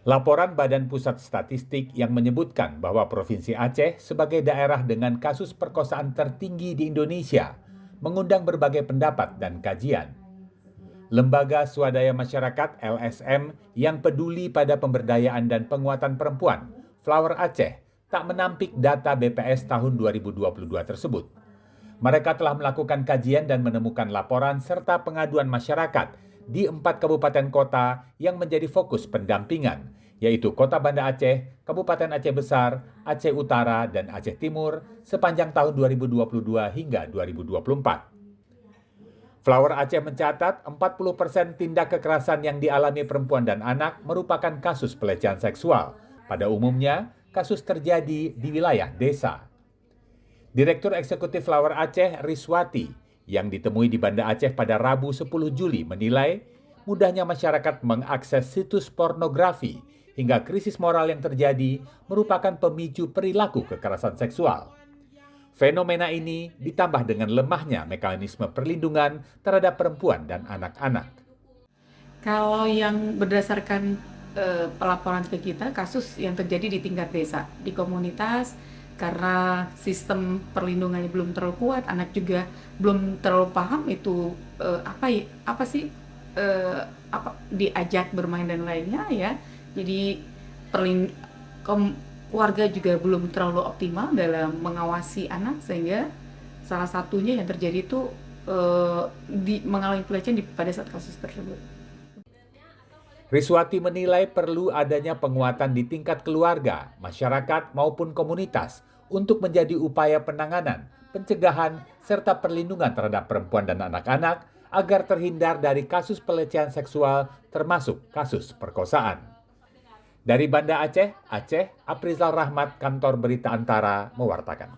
Laporan Badan Pusat Statistik yang menyebutkan bahwa Provinsi Aceh sebagai daerah dengan kasus perkosaan tertinggi di Indonesia mengundang berbagai pendapat dan kajian. Lembaga Swadaya Masyarakat (LSM) yang peduli pada pemberdayaan dan penguatan perempuan, Flower Aceh, tak menampik data BPS tahun 2022 tersebut. Mereka telah melakukan kajian dan menemukan laporan serta pengaduan masyarakat di 4 kabupaten kota yang menjadi fokus pendampingan, yaitu Kota Banda Aceh, Kabupaten Aceh Besar, Aceh Utara, dan Aceh Timur sepanjang tahun 2022 hingga 2024. Flower Aceh mencatat 40% tindak kekerasan yang dialami perempuan dan anak merupakan kasus pelecehan seksual. Pada umumnya, kasus terjadi di wilayah desa. Direktur Eksekutif Flower Aceh, Riswati, yang ditemui di Banda Aceh pada Rabu 10 Juli menilai mudahnya masyarakat mengakses situs pornografi hingga krisis moral yang terjadi merupakan pemicu perilaku kekerasan seksual. Fenomena ini ditambah dengan lemahnya mekanisme perlindungan terhadap perempuan dan anak-anak. Kalau yang berdasarkan pelaporan ke kita, kasus yang terjadi di tingkat desa, di komunitas, karena sistem perlindungannya belum terlalu kuat, anak juga belum terlalu paham itu apa sih diajak bermain dan lainnya ya. Jadi keluarga juga belum terlalu optimal dalam mengawasi anak, sehingga salah satunya yang terjadi itu mengalami pelecehan pada saat kasus tersebut. Riswati menilai perlu adanya penguatan di tingkat keluarga, masyarakat, maupun komunitas untuk menjadi upaya penanganan, pencegahan, serta perlindungan terhadap perempuan dan anak-anak agar terhindar dari kasus pelecehan seksual termasuk kasus perkosaan. Dari Banda Aceh, Aprizal Rahmat, Kantor Berita Antara, mewartakan.